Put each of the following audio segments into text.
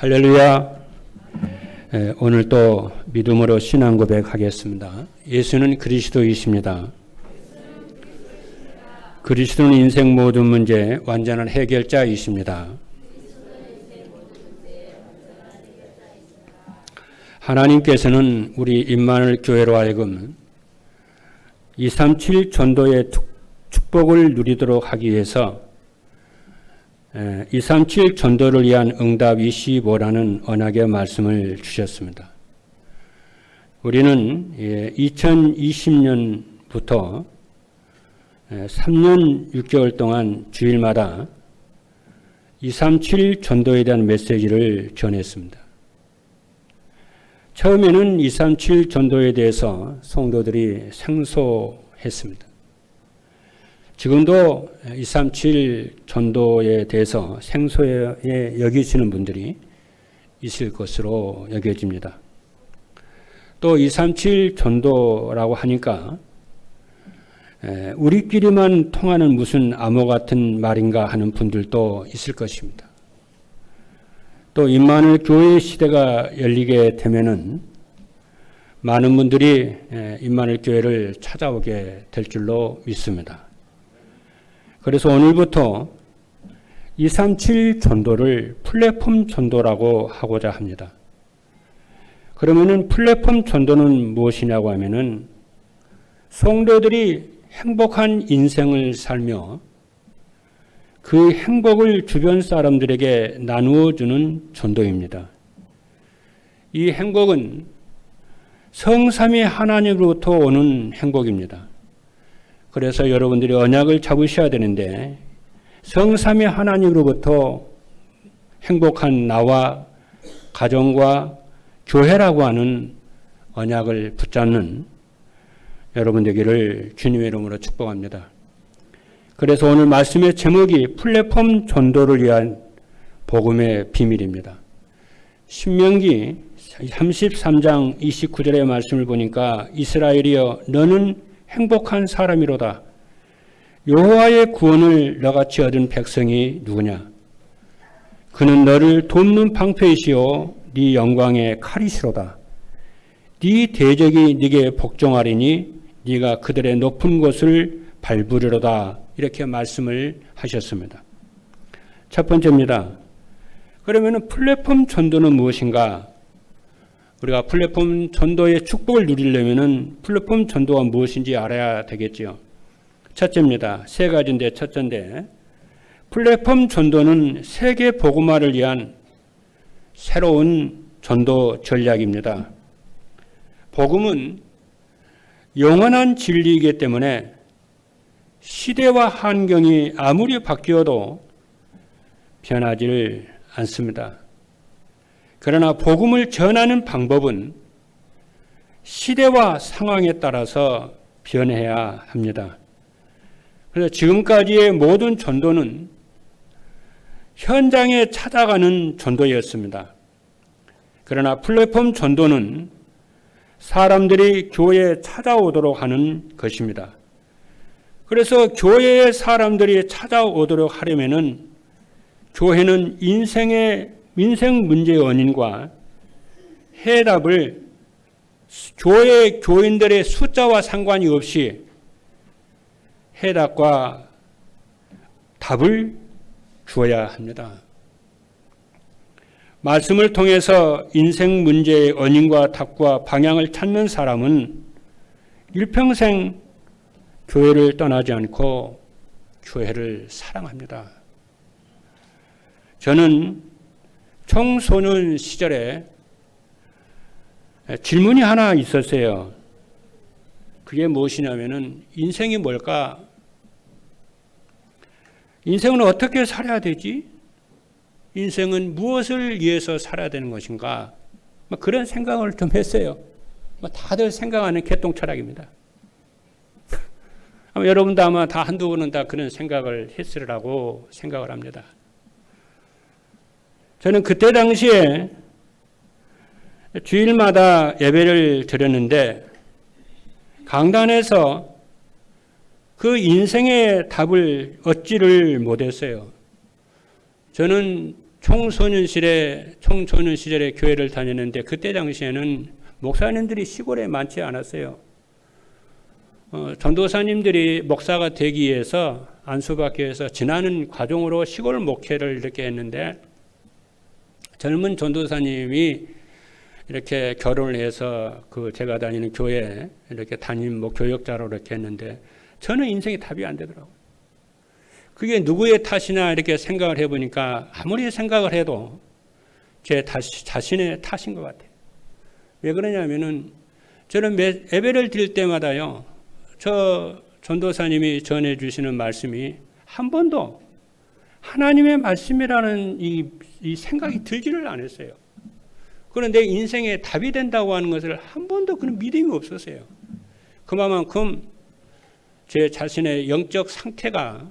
할렐루야. 오늘 또 믿음으로 신앙 고백하겠습니다. 예수는 그리스도이십니다. 그리스도는 인생 모든 문제 완전한 해결자이십니다. 하나님께서는 우리 임마누엘 교회로 하여금 237 전도의 축복을 누리도록 하기 위해서 237 전도를 위한 응답 25라는 언약의 말씀을 주셨습니다. 우리는 2020년부터 3년 6개월 동안 주일마다 237 전도에 대한 메시지를 전했습니다. 처음에는 237 전도에 대해서 성도들이 생소했습니다. 지금도 237 전도에 대해서 생소해 여기시는 분들이 있을 것으로 여겨집니다. 또 237 전도라고 하니까 우리끼리만 통하는 무슨 암호 같은 말인가 하는 분들도 있을 것입니다. 또 임마누엘 교회 시대가 열리게 되면은 많은 분들이 임마누엘 교회를 찾아오게 될 줄로 믿습니다. 그래서 오늘부터 237 전도를 플랫폼 전도라고 하고자 합니다. 그러면은 플랫폼 전도는 무엇이냐고 하면은 성도들이 행복한 인생을 살며 그 행복을 주변 사람들에게 나누어 주는 전도입니다. 이 행복은 성삼위 하나님으로부터 오는 행복입니다. 그래서 여러분들이 언약을 잡으셔야 되는데 성삼위 하나님으로부터 행복한 나와 가정과 교회라고 하는 언약을 붙잡는 여러분 되기를 주님의 이름으로 축복합니다. 그래서 오늘 말씀의 제목이 플랫폼 전도를 위한 복음의 비밀입니다. 신명기 33장 29절의 말씀을 보니까 이스라엘이여 너는 행복한 사람이로다. 여호와의 구원을 너같이 얻은 백성이 누구냐? 그는 너를 돕는 방패이시오 네 영광의 칼이시로다. 네 대적이 네게 복종하리니 네가 그들의 높은 곳을 밟으리로다. 이렇게 말씀을 하셨습니다. 첫 번째입니다. 그러면 플랫폼 전도는 무엇인가? 우리가 플랫폼 전도의 축복을 누리려면 플랫폼 전도가 무엇인지 알아야 되겠지요. 첫째입니다. 세 가지인데 첫째인데 플랫폼 전도는 세계 복음화를 위한 새로운 전도 전략입니다. 복음은 영원한 진리이기 때문에 시대와 환경이 아무리 바뀌어도 변하지를 않습니다. 그러나 복음을 전하는 방법은 시대와 상황에 따라서 변해야 합니다. 그래서 지금까지의 모든 전도는 현장에 찾아가는 전도였습니다. 그러나 플랫폼 전도는 사람들이 교회에 찾아오도록 하는 것입니다. 그래서 교회에 사람들이 찾아오도록 하려면은 교회는 인생 문제의 원인과 해답을 교회 교인들의 숫자와 상관이 없이 해답과 답을 주어야 합니다. 말씀을 통해서 인생 문제의 원인과 답과 방향을 찾는 사람은 일평생 교회를 떠나지 않고 교회를 사랑합니다. 저는 청소년 시절에 질문이 하나 있었어요. 그게 무엇이냐면은 인생이 뭘까? 인생은 어떻게 살아야 되지? 인생은 무엇을 위해서 살아야 되는 것인가? 그런 생각을 좀 했어요. 다들 생각하는 개똥 철학입니다. 여러분도 아마 다 한두 번은 다 그런 생각을 했으리라고 생각을 합니다. 저는 그때 당시에 주일마다 예배를 드렸는데 강단에서 그 인생의 답을 얻지를 못했어요. 저는 청소년 시절에 교회를 다녔는데 그때 당시에는 목사님들이 시골에 많지 않았어요. 전도사님들이 목사가 되기 위해서 안수받기위해서 지나는 과정으로 시골 목회를 이렇게 했는데 젊은 전도사님이 이렇게 결혼을 해서 제가 다니는 교회에 이렇게 담임 교역자로 이렇게 했는데 저는 인생에 답이 안 되더라고요. 그게 누구의 탓이나 이렇게 생각을 해보니까 아무리 생각을 해도 제 자신의 탓인 것 같아요. 왜 그러냐면은 저는 예배를 드릴 때마다요, 저 전도사님이 전해주시는 말씀이 한 번도 하나님의 말씀이라는 이 생각이 들지를 않았어요. 그런데 인생에 답이 된다고 하는 것을 한 번도 그런 믿음이 없었어요. 그만큼 제 자신의 영적 상태가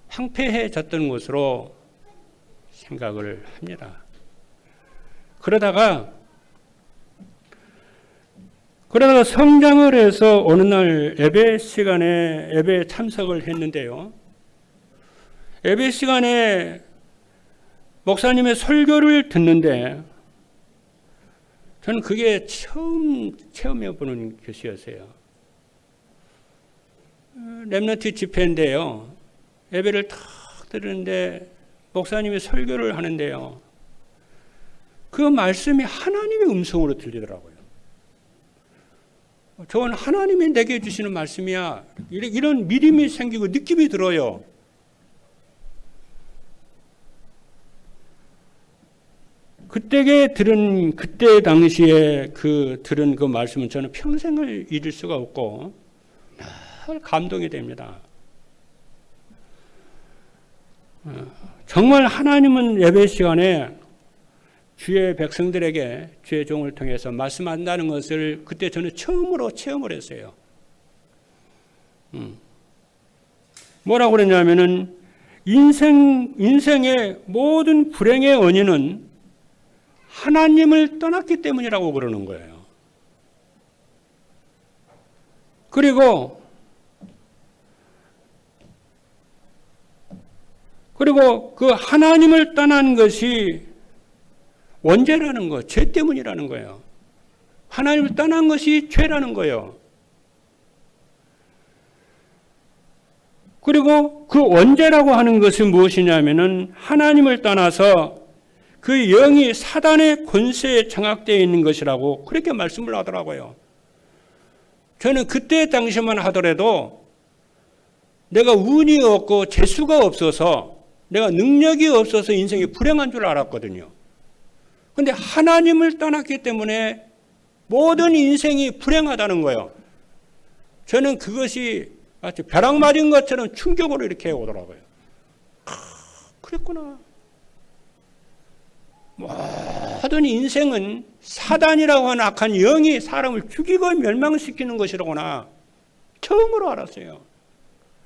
황폐해졌던 것으로 생각을 합니다. 그러다가 성장을 해서 어느 날 예배 시간에 예배에 참석을 했는데요. 예배 시간에 목사님의 설교를 듣는데 저는 그게 처음 체험해보는 것이었어요. 렘넌트 집회인데요. 예배를 탁 들었는데 목사님이 설교를 하는데요. 그 말씀이 하나님의 음성으로 들리더라고요. 저건 하나님이 내게 주시는 말씀이야. 이런 믿음이 생기고 느낌이 들어요. 그때 당시에 들은 그 말씀은 저는 평생을 잊을 수가 없고 늘 감동이 됩니다. 정말 하나님은 예배 시간에 주의 백성들에게 주의 종을 통해서 말씀한다는 것을 그때 저는 처음으로 체험을 했어요. 뭐라고 그랬냐면은 인생의 모든 불행의 원인은 하나님을 떠났기 때문이라고 그러는 거예요. 그리고 그 하나님을 떠난 것이 원죄라는 거, 죄 때문이라는 거예요. 하나님을 떠난 것이 죄라는 거예요. 그리고 그 원죄라고 하는 것은 무엇이냐면은 하나님을 떠나서 그 영이 사단의 권세에 장악되어 있는 것이라고 그렇게 말씀을 하더라고요. 저는 그때 당시만 하더라도 내가 운이 없고 재수가 없어서 내가 능력이 없어서 인생이 불행한 줄 알았거든요. 그런데 하나님을 떠났기 때문에 모든 인생이 불행하다는 거예요. 저는 그것이 마치 벼락 맞은 것처럼 충격으로 이렇게 오더라고요. 그랬구나. 모든 인생은 사단이라고 하는 악한 영이 사람을 죽이고 멸망시키는 것이라구나 처음으로 알았어요.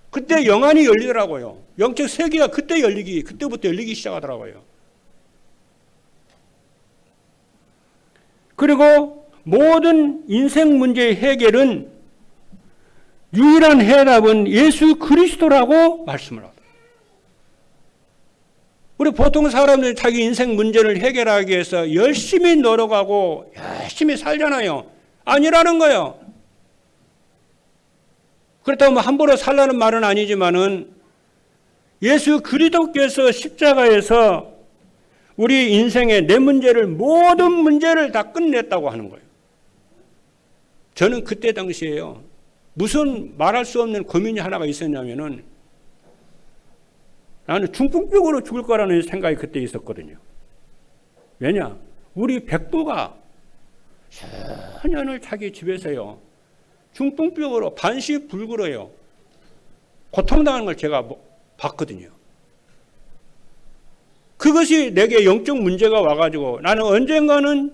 그때 영안이 열리더라고요. 영적 세계가 그때부터 열리기 시작하더라고요. 그리고 모든 인생 문제의 해결은 유일한 해답은 예수 그리스도라고 말씀을 하더라고요. 우리 보통 사람들이 자기 인생 문제를 해결하기 위해서 열심히 노력하고 열심히 살잖아요. 아니라는 거예요. 그렇다고 함부로 살라는 말은 아니지만은 예수 그리스도께서 십자가에서 우리 인생의 내 모든 문제를 다 끝냈다고 하는 거예요. 저는 그때 당시에요. 무슨 말할 수 없는 고민이 하나가 있었냐면은 나는 중풍병으로 죽을 거라는 생각이 그때 있었거든요. 왜냐? 우리 백부가 수년을 자기 집에서요. 중풍병으로 반시불굴어요. 고통당하는 걸 제가 봤거든요. 그것이 내게 영적 문제가 와가지고 나는 언젠가는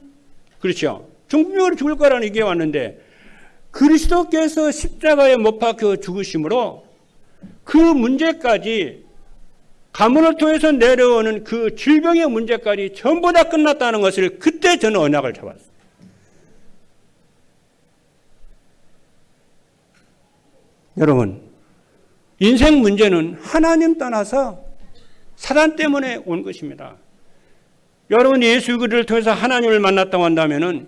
그렇죠. 중풍병으로 죽을 거라는 얘기가 왔는데 그리스도께서 십자가에 못 박혀 죽으심으로 그 문제까지 가문을 통해서 내려오는 그 질병의 문제까지 전부 다 끝났다는 것을 그때 저는 언약을 잡았어요. 여러분, 인생 문제는 하나님 떠나서 사단 때문에 온 것입니다. 여러분 예수 그리스도를 통해서 하나님을 만났다고 한다면은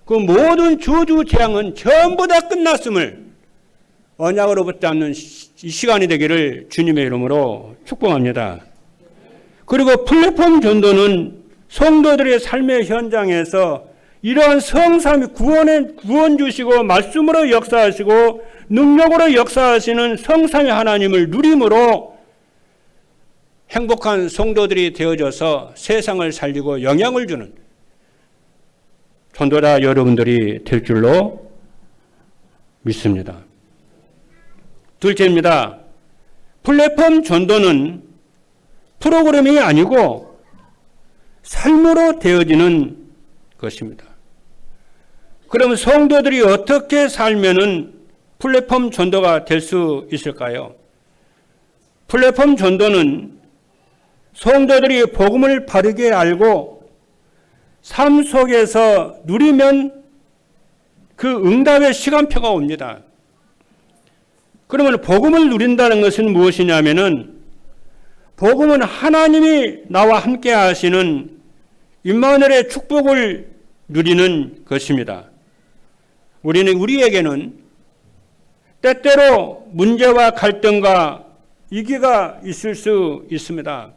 그 모든 저주 재앙은 전부 다 끝났음을 언약으로 붙잡는 이 시간이 되기를 주님의 이름으로 축복합니다. 그리고 플랫폼 전도는 성도들의 삶의 현장에서 이러한 성삼위 구원 주시고 말씀으로 역사하시고 능력으로 역사하시는 성삼위 하나님을 누림으로 행복한 성도들이 되어져서 세상을 살리고 영향을 주는 전도자 여러분들이 될 줄로 믿습니다. 둘째입니다. 플랫폼 전도는 프로그램이 아니고 삶으로 되어지는 것입니다. 그럼 성도들이 어떻게 살면은 플랫폼 전도가 될 수 있을까요? 플랫폼 전도는 성도들이 복음을 바르게 알고 삶 속에서 누리면 그 응답의 시간표가 옵니다. 그러면 복음을 누린다는 것은 무엇이냐면은 복음은 하나님이 나와 함께 하시는 임마누엘의 축복을 누리는 것입니다. 우리에게는 때때로 문제와 갈등과 위기가 있을 수 있습니다.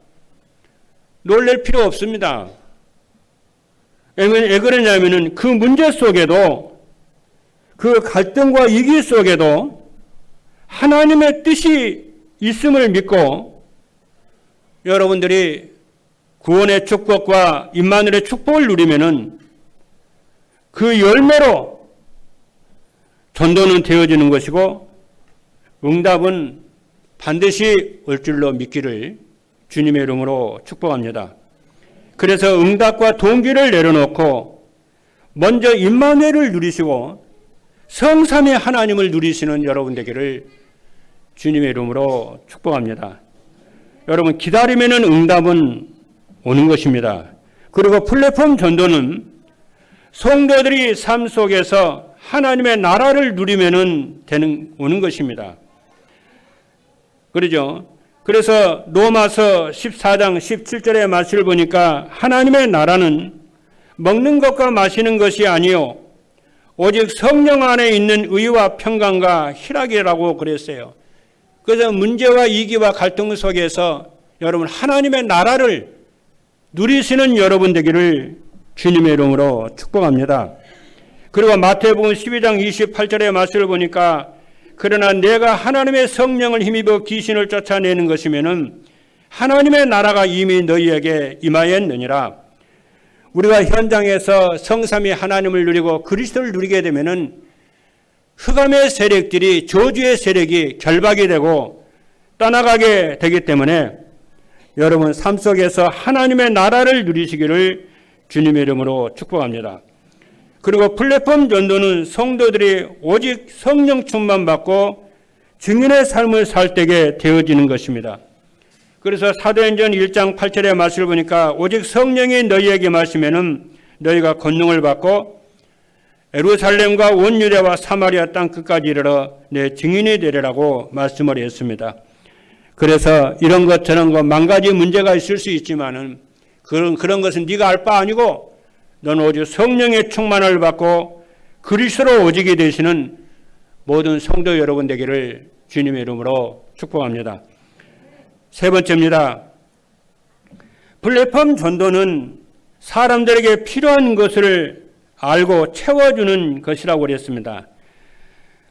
놀랄 필요 없습니다. 왜 그러냐면은 그 문제 속에도 그 갈등과 위기 속에도 하나님의 뜻이 있음을 믿고 여러분들이 구원의 축복과 임마누엘의 축복을 누리면은 그 열매로 전도는 되어지는 것이고 응답은 반드시 올 줄로 믿기를 주님의 이름으로 축복합니다. 그래서 응답과 동기를 내려놓고 먼저 임마누엘을 누리시고 성삼위 하나님을 누리시는 여러분 되기를 주님의 이름으로 축복합니다. 여러분 기다리면은 응답은 오는 것입니다. 그리고 플랫폼 전도는 성도들이 삶 속에서 하나님의 나라를 누리면은 오는 것입니다. 그러죠? 그래서 로마서 14장 17절의 말씀을 보니까 하나님의 나라는 먹는 것과 마시는 것이 아니요 오직 성령 안에 있는 의와 평강과 희락이라고 그랬어요. 그래서 문제와 위기와 갈등 속에서 여러분 하나님의 나라를 누리시는 여러분 되기를 주님의 이름으로 축복합니다. 그리고 마태복음 12장 28절의 말씀을 보니까 그러나 내가 하나님의 성령을 힘입어 귀신을 쫓아내는 것이면은 하나님의 나라가 이미 너희에게 임하였느니라. 우리가 현장에서 성삼위 하나님을 누리고 그리스도를 누리게 되면은 흑암의 세력들이 저주의 세력이 결박이 되고 떠나가게 되기 때문에 여러분 삶 속에서 하나님의 나라를 누리시기를 주님의 이름으로 축복합니다. 그리고 플랫폼 전도는 성도들이 오직 성령 충만 받고 증인의 삶을 살 때에 되어지는 것입니다. 그래서 사도행전 1장 8절의 말씀을 보니까 오직 성령이 너희에게 마시면은 너희가 권능을 받고 예루살렘과 온 유대와 사마리아 땅 끝까지 이르러 내 증인이 되리라고 말씀을 했습니다. 그래서 이런 것 저런 것 만 가지 문제가 있을 수 있지만은 그런 것은 네가 알 바 아니고 너는 오직 성령의 충만을 받고 그리스도로 오직이 되시는 모든 성도 여러분 되기를 주님의 이름으로 축복합니다. 세 번째입니다. 플랫폼 전도는 사람들에게 필요한 것을 알고 채워주는 것이라고 그랬습니다.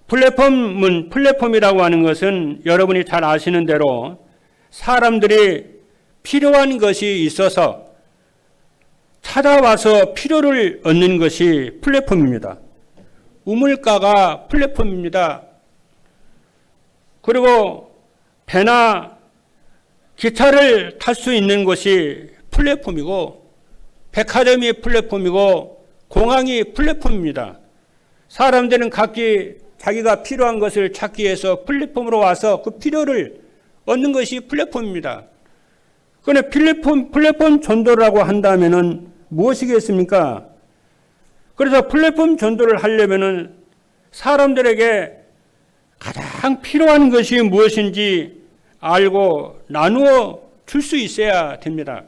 플랫폼이라고 하는 것은 여러분이 잘 아시는 대로 사람들이 필요한 것이 있어서 찾아와서 필요를 얻는 것이 플랫폼입니다. 우물가가 플랫폼입니다. 그리고 배나 기차를 탈 수 있는 곳이 플랫폼이고 백화점이 플랫폼이고 공항이 플랫폼입니다. 사람들은 각기 자기가 필요한 것을 찾기 위해서 플랫폼으로 와서 그 필요를 얻는 것이 플랫폼입니다. 그런데 플랫폼 전도라고 한다면은 무엇이겠습니까? 그래서 플랫폼 전도를 하려면은 사람들에게 가장 필요한 것이 무엇인지 알고 나누어 줄 수 있어야 됩니다.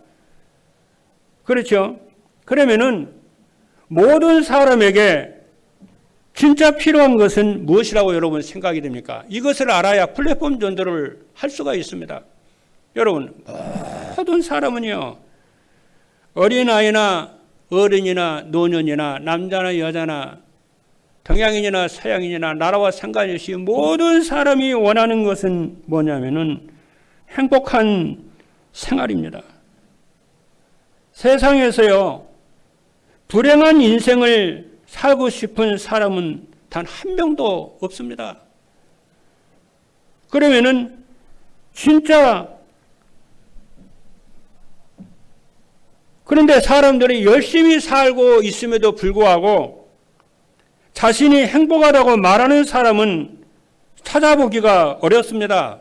그렇죠? 그러면은 모든 사람에게 진짜 필요한 것은 무엇이라고 여러분 생각이 됩니까? 이것을 알아야 플랫폼 전도를 할 수가 있습니다. 여러분, 모든 사람은요, 어린아이나 어른이나 노년이나 남자나 여자나 동양인이나 서양인이나 나라와 상관이 없이 모든 사람이 원하는 것은 뭐냐면은 행복한 생활입니다. 세상에서요, 불행한 인생을 살고 싶은 사람은 단 한 명도 없습니다. 그러면은 진짜 그런데 사람들이 열심히 살고 있음에도 불구하고 자신이 행복하다고 말하는 사람은 찾아보기가 어렵습니다.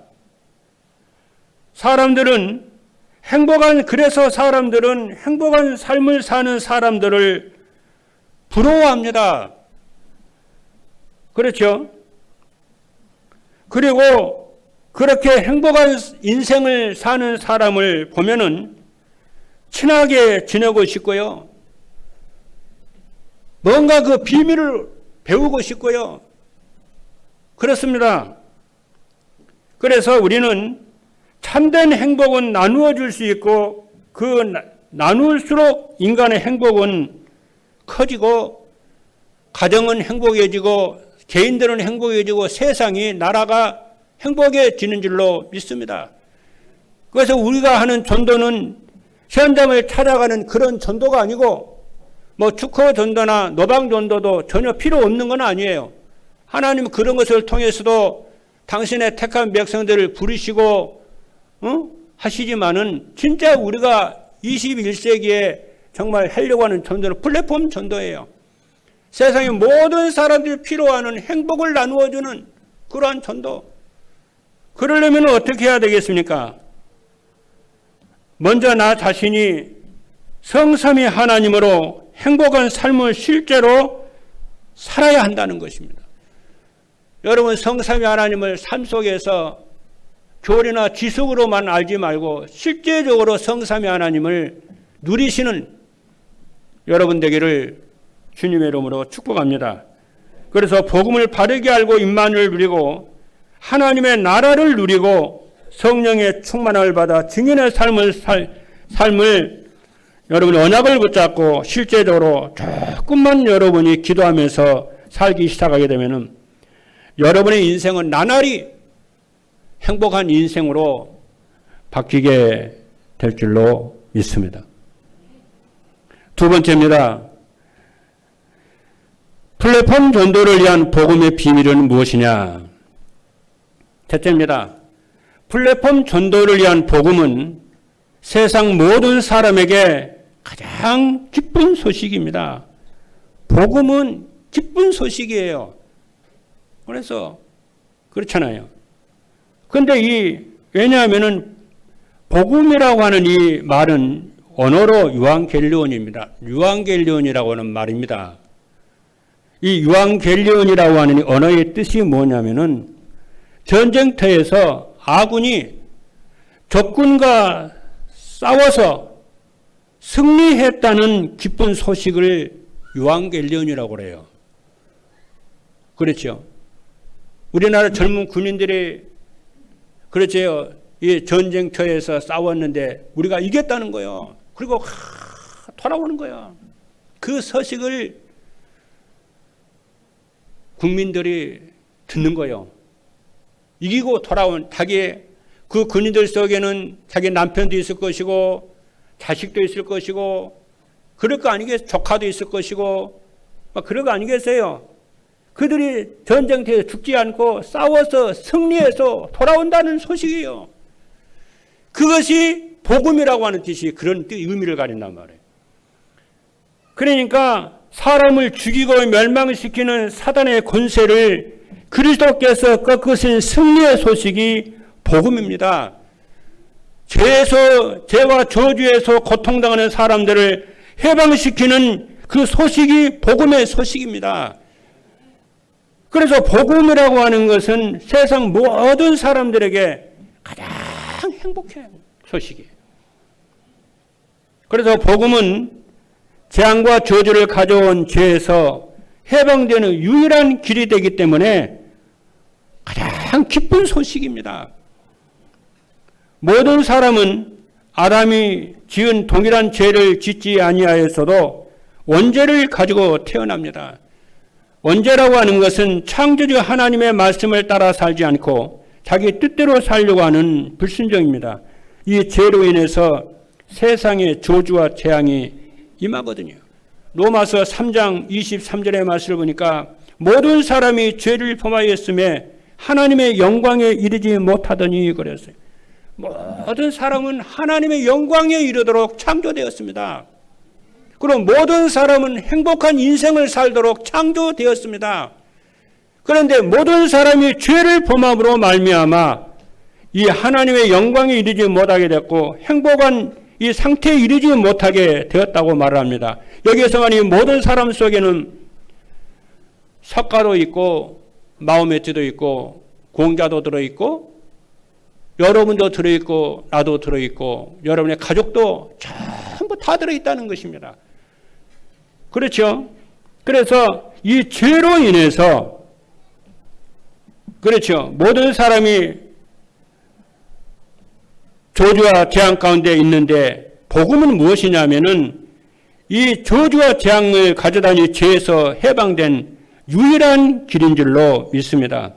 그래서 사람들은 행복한 삶을 사는 사람들을 부러워합니다. 그렇죠? 그리고 그렇게 행복한 인생을 사는 사람을 보면은 친하게 지내고 싶고요. 뭔가 그 비밀을 배우고 싶고요. 그렇습니다. 그래서 우리는 참된 행복은 나누어 줄 수 있고 그 나눌수록 인간의 행복은 커지고 가정은 행복해지고 개인들은 행복해지고 세상이 나라가 행복해지는 줄로 믿습니다. 그래서 우리가 하는 전도는 현장을 찾아가는 그런 전도가 아니고 뭐 축호 전도나 노방 전도도 전혀 필요 없는 건 아니에요. 하나님은 그런 것을 통해서도 당신의 택한 백성들을 부르시고 하시지만은 진짜 우리가 21세기에 정말 하려고 하는 전도는 플랫폼 전도예요. 세상의 모든 사람들이 필요하는 행복을 나누어주는 그러한 전도. 그러려면 어떻게 해야 되겠습니까? 먼저 나 자신이 성삼위 하나님으로 행복한 삶을 실제로 살아야 한다는 것입니다. 여러분, 성삼위 하나님을 삶 속에서 교리나 지식으로만 알지 말고 실제적으로 성삼위 하나님을 누리시는 여러분 되기를 주님의 이름으로 축복합니다. 그래서 복음을 바르게 알고 임만을 누리고 하나님의 나라를 누리고 성령의 충만함을 받아 증인의 삶을 여러분이 언약을 붙잡고 실제적으로 조금만 여러분이 기도하면서 살기 시작하게 되면은 여러분의 인생은 나날이 행복한 인생으로 바뀌게 될 줄로 믿습니다. 두 번째입니다. 플랫폼 전도를 위한 복음의 비밀은 무엇이냐? 첫째입니다. 플랫폼 전도를 위한 복음은 세상 모든 사람에게 가장 기쁜 소식입니다. 복음은 기쁜 소식이에요. 그래서 그렇잖아요. 그런데 왜냐하면은 복음이라고 하는 이 말은 언어로 유앙겔리온입니다. 유앙겔리온이라고 하는 말입니다. 이 유앙겔리온이라고 하는 언어의 뜻이 뭐냐면은 전쟁터에서 아군이 적군과 싸워서 승리했다는 기쁜 소식을 유앙겔리온이라고 그래요. 그렇죠? 우리나라 젊은 군인들이 그렇죠. 이 전쟁터에서 싸웠는데 우리가 이겼다는 거예요. 그리고 돌아오는 거야. 그 소식을 국민들이 듣는 거예요. 이기고 돌아온 그 군인들 속에는 자기 남편도 있을 것이고 자식도 있을 것이고 그럴 거 아니겠어요? 조카도 있을 것이고 막 그럴 거 아니겠어요? 그들이 전쟁터에서 죽지 않고 싸워서 승리해서 돌아온다는 소식이에요. 그것이 복음이라고 하는 뜻이 그런 의미를 가진단 말이에요. 그러니까 사람을 죽이고 멸망시키는 사단의 권세를 그리스도께서 꺾으신 승리의 소식이 복음입니다. 죄와 저주에서 고통당하는 사람들을 해방시키는 그 소식이 복음의 소식입니다. 그래서 복음이라고 하는 것은 세상 모든 사람들에게 가장 행복해. 소식이에요. 그래서 복음은 재앙과 저주를 가져온 죄에서 해방되는 유일한 길이 되기 때문에 가장 기쁜 소식입니다. 모든 사람은 아담이 지은 동일한 죄를 짓지 아니하였어도 원죄를 가지고 태어납니다. 원죄라고 하는 것은 창조주 하나님의 말씀을 따라 살지 않고 자기 뜻대로 살려고 하는 불순종입니다. 이 죄로 인해서 세상에 저주와 재앙이 임하거든요. 로마서 3장 23절의 말씀을 보니까 모든 사람이 죄를 범하였음에 하나님의 영광에 이르지 못하더니 그랬어요. 모든 사람은 하나님의 영광에 이르도록 창조되었습니다. 그럼 모든 사람은 행복한 인생을 살도록 창조되었습니다. 그런데 모든 사람이 죄를 범함으로 말미암아 이 하나님의 영광에 이르지 못하게 됐고 행복한 이 상태에 이르지 못하게 되었다고 말을 합니다. 여기에서 이 모든 사람 속에는 석가도 있고 마호메트도 있고 공자도 들어있고 여러분도 들어있고 나도 들어있고 여러분의 가족도 전부 다 들어있다는 것입니다. 그렇죠? 그래서 이 죄로 인해서 그렇죠. 모든 사람이 저주와 재앙 가운데 있는데 복음은 무엇이냐면은 이 저주와 재앙을 가져다니 죄에서 해방된 유일한 길인 줄로 믿습니다.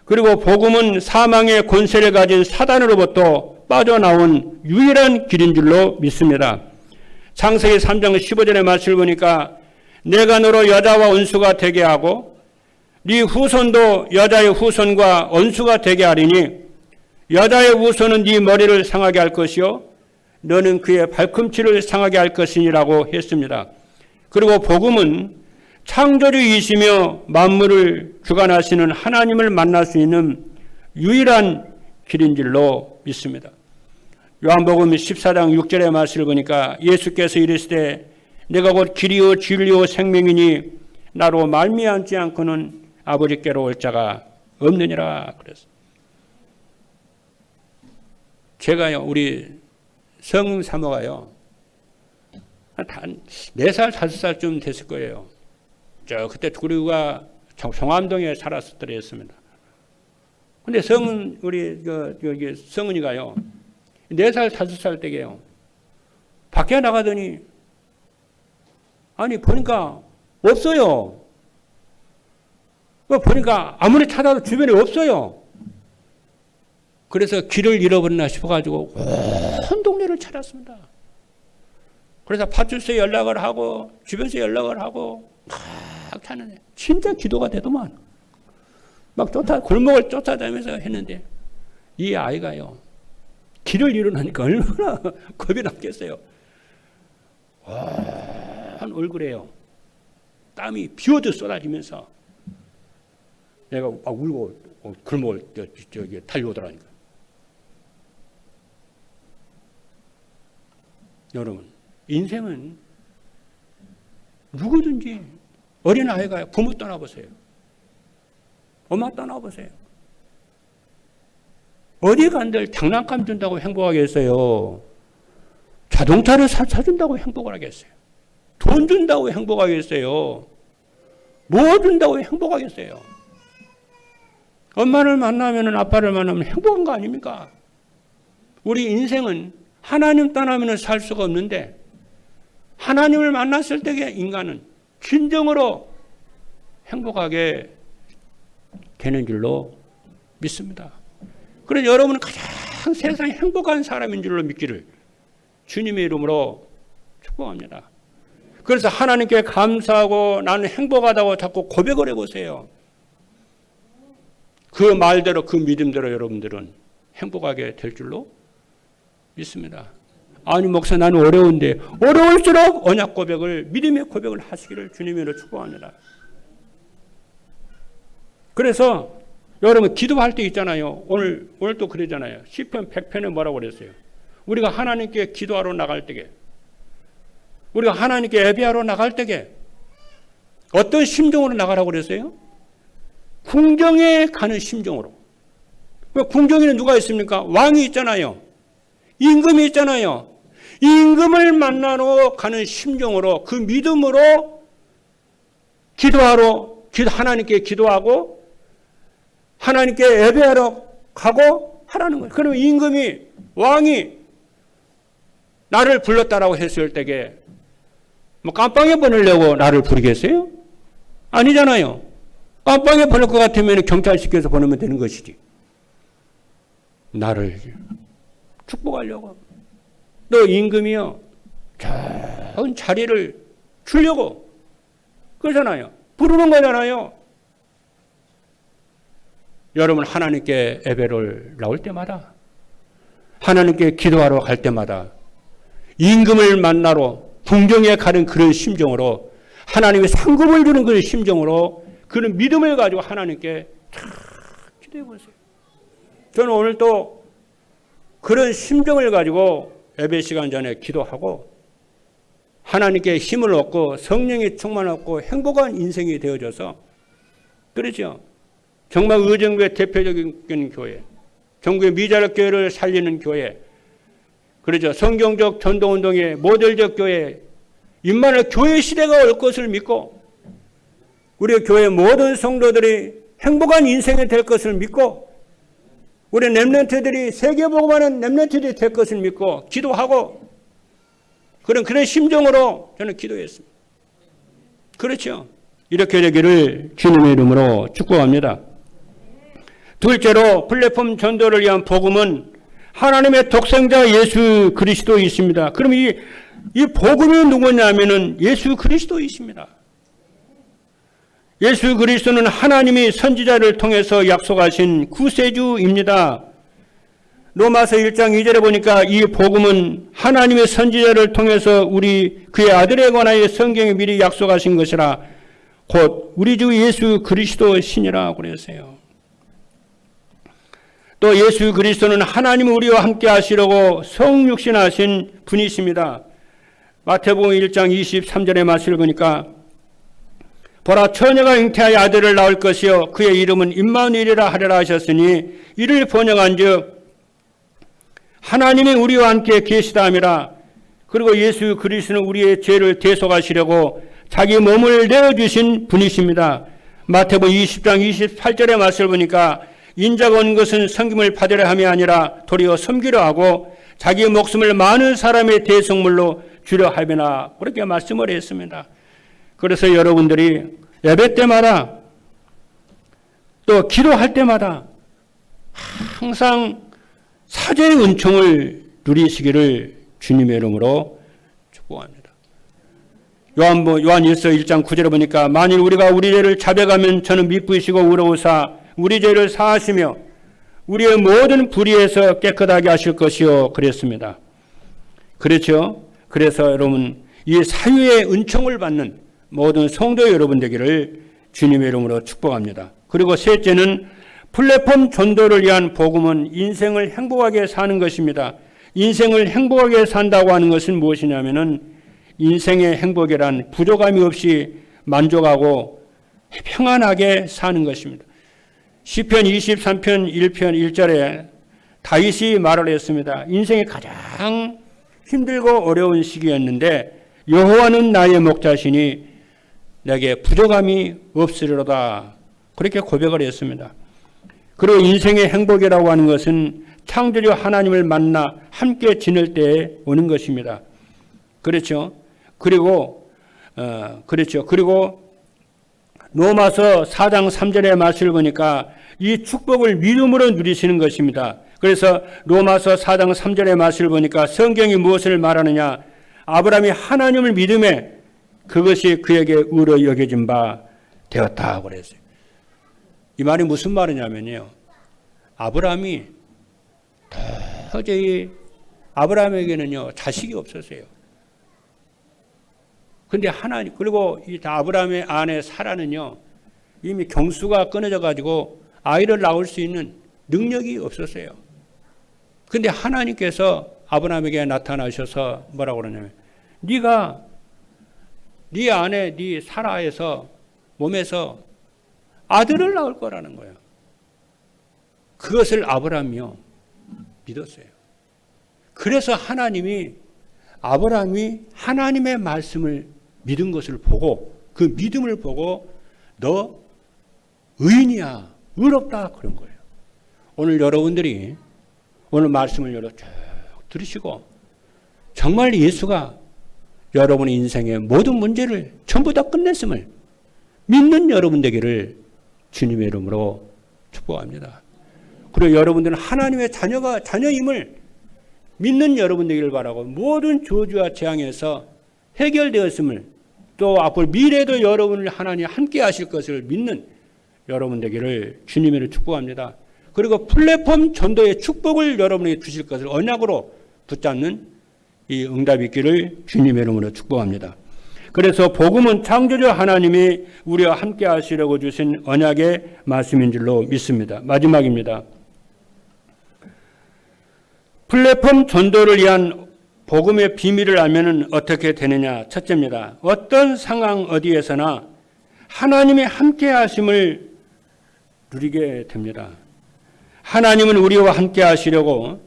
그리고 복음은 사망의 권세를 가진 사단으로부터 빠져나온 유일한 길인 줄로 믿습니다. 창세기 3장 15절의 말씀을 보니까 내가 너로 여자와 원수가 되게 하고 네 후손도 여자의 후손과 원수가 되게 하리니 여자의 후손은 네 머리를 상하게 할 것이요 너는 그의 발꿈치를 상하게 할 것이니라고 했습니다. 그리고 복음은 창조주이시며 만물을 주관하시는 하나님을 만날 수 있는 유일한 길인 줄로 믿습니다. 요한복음 14장 6절의 말씀을 보니까 예수께서 이르시되 내가 곧 길이요 진리요 생명이니 나로 말미암지 않고는 아버지께로 올 자가 없느니라 그랬어요. 제가요 우리 성 사모가요 한 4살 5살쯤 됐을 거예요. 그때 우리가 송암동에 살았었더랬습니다. 근데 성은 우리 성은이가요 4살 5살 때게요 밖에 나가더니 아니 보니까 없어요. 보니까 아무리 찾아도 주변에 없어요. 그래서 길을 잃어버렸나 싶어가지고 온 동네를 찾았습니다. 그래서 파출소에 연락을 하고 주변에서 연락을 하고 막 찾는데 진짜 기도가 되더만 막 골목을 쫓아다니면서 했는데 이 아이가요 길을 잃어나니까 얼마나 겁이 났겠어요. 한 얼굴에요 땀이 비오듯 쏟아지면서 내가 막 울고 골목을 달려오더라니까. 여러분 인생은 누구든지 어린아이가 부모 떠나보세요. 엄마 떠나보세요. 어디 간들 장난감 준다고 행복하겠어요? 자동차를 사준다고 행복을 하겠어요? 돈 준다고 행복하겠어요? 뭐 준다고 행복하겠어요? 엄마를 만나면 아빠를 만나면 행복한 거 아닙니까? 우리 인생은 하나님 떠나면 살 수가 없는데 하나님을 만났을 때에 인간은 진정으로 행복하게 되는 줄로 믿습니다. 그래서 여러분은 가장 세상에 행복한 사람인 줄로 믿기를 주님의 이름으로 축복합니다. 그래서 하나님께 감사하고 나는 행복하다고 자꾸 고백을 해보세요. 그 말대로 그 믿음대로 여러분들은 행복하게 될 줄로 믿습니다. 아니 목사 나는 어려운데 어려울수록 언약 고백을 믿음의 고백을 하시기를 주님으로 축복합니다. 그래서 여러분 기도할 때 있잖아요. 오늘 또 그러잖아요. 시편 100편에 뭐라고 그랬어요? 우리가 하나님께 기도하러 나갈 때에 우리가 하나님께 예배하러 나갈 때에 어떤 심정으로 나가라고 그랬어요? 궁정에 가는 심정으로. 궁정에는 누가 있습니까? 왕이 있잖아요. 임금이 있잖아요. 임금을 만나러 가는 심정으로 그 믿음으로 하나님께 기도하고 하나님께 예배하러 가고 하라는 거예요. 그러면 임금이 왕이 나를 불렀다라고 했을 때에 뭐 깜빵에 보내려고 나를 부르겠어요? 아니잖아요. 깜빵에 보낼 것 같으면 경찰 시켜서 보내면 되는 것이지. 나를 축복하려고. 또 임금이요. 좋은 자리를 주려고. 그러잖아요. 부르는 거잖아요. 여러분 하나님께 예배를 나올 때마다 하나님께 기도하러 갈 때마다 임금을 만나러 궁정에 가는 그런 심정으로 하나님의 상급을 주는 그런 심정으로 그런 믿음을 가지고 하나님께 기도해 보세요. 저는 오늘 또 그런 심정을 가지고 예배 시간 전에 기도하고 하나님께 힘을 얻고 성령의 충만을 얻고 행복한 인생이 되어져서 그렇죠. 정말 의정부의 대표적인 교회, 전국의 미자력 교회를 살리는 교회, 그렇죠. 성경적 전도운동의 모델적 교회, 임마누엘 교회 시대가 올 것을 믿고 우리 교회 모든 성도들이 행복한 인생이 될 것을 믿고 우리 렘넌트들이 세계복음하는 렘넌트들이 될 것을 믿고 기도하고 그런 심정으로 저는 기도했습니다. 그렇죠. 이렇게 되기를 주님의 이름으로 축복합니다. 둘째로 플랫폼 전도를 위한 복음은 하나님의 독생자 예수 그리스도이십니다. 그럼 이 복음이 누구냐면은 예수 그리스도이십니다. 예수 그리스도는 하나님이 선지자를 통해서 약속하신 구세주입니다. 로마서 1장 2절에 보니까 이 복음은 하나님의 선지자를 통해서 그의 아들에 관하여 성경에 미리 약속하신 것이라 곧 우리 주 예수 그리스도 신이라고 그랬어요. 또 예수 그리스도는 하나님 우리와 함께 하시려고 성육신하신 분이십니다. 마태복음 1장 23절의 말씀을 보니까 보라 처녀가 잉태하여 아들을 낳을 것이요 그의 이름은 임마누엘이라 하리라 하셨으니 이를 번역한즉 하나님이 우리와 함께 계시다 함이라. 그리고 예수 그리스도는 우리의 죄를 대속하시려고 자기 몸을 내어주신 분이십니다. 마태복음 20장 28절의 말씀을 보니까 인자가 온 것은 섬김을 받으려 함이 아니라 도리어 섬기려 하고 자기 목숨을 많은 사람의 대속물로 주려 함이나 그렇게 말씀을 했습니다. 그래서 여러분들이 예배 때마다 또 기도할 때마다 항상 사죄의 은총을 누리시기를 주님의 이름으로 축복합니다. 요한일서 1장 9절에 보니까 만일 우리가 우리 죄를 자백하면 저는 미쁘시고 의로우사 우리 죄를 사하시며 우리의 모든 불의에서 깨끗하게 하실 것이요 그랬습니다. 그렇죠? 그래서 여러분 이 사유의 은총을 받는 모든 성도 여러분 되기를 주님의 이름으로 축복합니다. 그리고 셋째는 플랫폼 전도를 위한 복음은 인생을 행복하게 사는 것입니다. 인생을 행복하게 산다고 하는 것은 무엇이냐면은 인생의 행복이란 부족함이 없이 만족하고 평안하게 사는 것입니다. 시편 23편 1편 1절에 다윗이 말을 했습니다. 인생이 가장 힘들고 어려운 시기였는데 여호와는 나의 목자시니 내게 부족함이 없으리로다. 그렇게 고백을 했습니다. 그리고 인생의 행복이라고 하는 것은 창조주 하나님을 만나 함께 지낼 때에 오는 것입니다. 그렇죠. 그리고 로마서 4장 3절의 말씀을 보니까 이 축복을 믿음으로 누리시는 것입니다. 그래서 로마서 4장 3절의 말씀을 보니까 성경이 무엇을 말하느냐? 아브라함이 하나님을 믿음에 그것이 그에게 의로 여겨진 바 되었다고 그랬어요. 이 말이 무슨 말이냐면요. 아브라함이 도저히 아브라함에게는요 자식이 없었어요. 근데 하나님 그리고 이 아브라함의 아내 사라는요 이미 경수가 끊어져 가지고 아이를 낳을 수 있는 능력이 없었어요. 근데 하나님께서 아브라함에게 나타나셔서 뭐라고 그러냐면 네가 네 아내 네 사라에서 몸에서 아들을 낳을 거라는 거예요. 그것을 아브라함이요 믿었어요. 그래서 하나님이 아브라함이 하나님의 말씀을 믿은 것을 보고 그 믿음을 보고 너 의인이야, 의롭다 그런 거예요. 오늘 여러분들이 오늘 말씀을 쭉 들으시고 정말 예수가 여러분의 인생의 모든 문제를 전부 다 끝냈음을 믿는 여러분 되기를 주님의 이름으로 축복합니다. 그리고 여러분들은 하나님의 자녀임을 믿는 여러분 되기를 바라고 모든 저주와 재앙에서 해결되었음을 또 앞으로 미래도 여러분을 하나님 함께 하실 것을 믿는 여러분 되기를 주님으로 축복합니다. 그리고 플랫폼 전도의 축복을 여러분에게 주실 것을 언약으로 붙잡는 이 응답이 있기를 주님의 이름으로 축복합니다. 그래서 복음은 창조주 하나님이 우리와 함께 하시려고 주신 언약의 말씀인 줄로 믿습니다. 마지막입니다. 플랫폼 전도를 위한 복음의 비밀을 알면 어떻게 되느냐. 첫째입니다. 어떤 상황 어디에서나 하나님의 함께 하심을 누리게 됩니다. 하나님은 우리와 함께 하시려고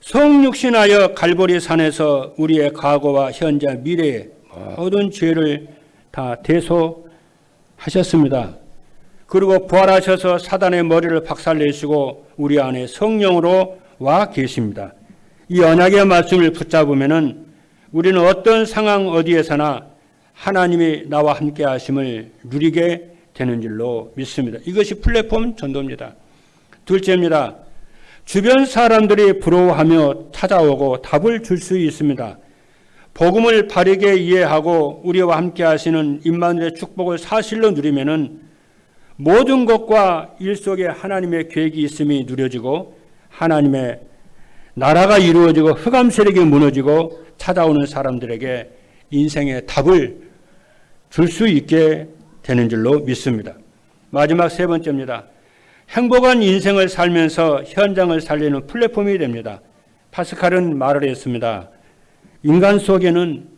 성육신하여 갈보리 산에서 우리의 과거와 현재 미래의 모든 죄를 다 대소하셨습니다. 그리고 부활하셔서 사단의 머리를 박살내시고 우리 안에 성령으로 와 계십니다. 이 언약의 말씀을 붙잡으면은 우리는 어떤 상황 어디에서나 하나님이 나와 함께 하심을 누리게 되는 줄로 믿습니다. 이것이 플랫폼 전도입니다. 둘째입니다. 주변 사람들이 부러워하며 찾아오고 답을 줄 수 있습니다. 복음을 바르게 이해하고 우리와 함께 하시는 임마누엘의 축복을 사실로 누리면은 모든 것과 일 속에 하나님의 계획이 있음이 누려지고 하나님의 나라가 이루어지고 흑암 세력이 무너지고 찾아오는 사람들에게 인생의 답을 줄 수 있게 되는 줄로 믿습니다. 마지막 세 번째입니다. 행복한 인생을 살면서 현장을 살리는 플랫폼이 됩니다. 파스칼은 말을 했습니다. 인간 속에는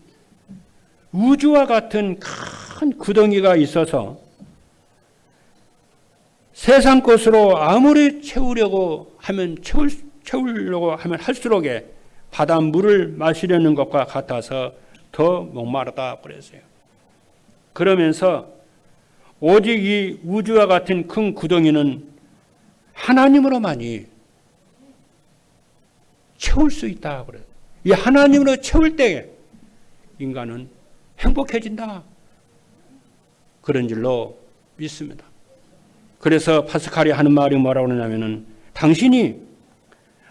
우주와 같은 큰 구덩이가 있어서 세상 것으로 아무리 채우려고 하면 할수록에 바닷물을 마시려는 것과 같아서 더 목마르다 그랬어요. 그러면서 오직 이 우주와 같은 큰 구덩이는 하나님으로만이 채울 수 있다 그래요. 이 하나님으로 채울 때 인간은 행복해진다. 그런 줄로 믿습니다. 그래서 파스칼이 하는 말이 뭐라고 그러냐면은 당신이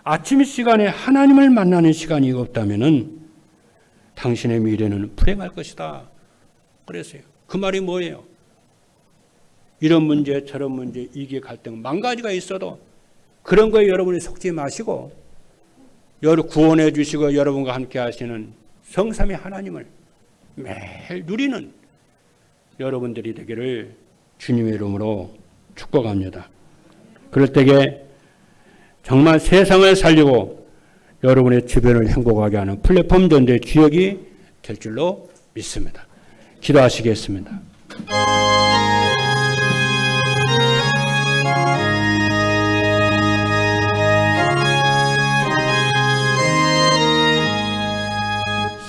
아침 시간에 하나님을 만나는 시간이 없다면은 당신의 미래는 불행할 것이다. 그랬어요. 그 말이 뭐예요? 이런 문제 저런 문제 이게 갈등 만 가지가 있어도 그런 거에 여러분이 속지 마시고 여러분 구원해 주시고 여러분과 함께 하시는 성삼위 하나님을 매일 누리는 여러분들이 되기를 주님의 이름으로 축복합니다. 그럴 때에 정말 세상을 살리고 여러분의 주변을 행복하게 하는 플랫폼 전도의 주역이 될 줄로 믿습니다. 기도하시겠습니다.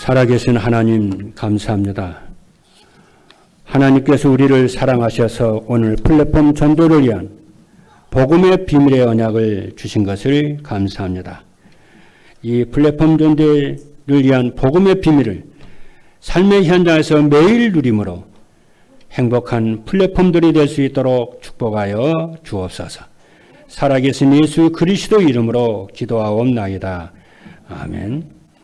살아계신 하나님 감사합니다. 하나님께서 우리를 사랑하셔서 오늘 플랫폼 전도를 위한 복음의 비밀의 언약을 주신 것을 감사합니다. 이 플랫폼 전도를 위한 복음의 비밀을 삶의 현장에서 매일 누림으로 행복한 플랫폼들이 될 수 있도록 축복하여 주옵소서. 살아계신 예수 그리스도 이름으로 기도하옵나이다. 아멘.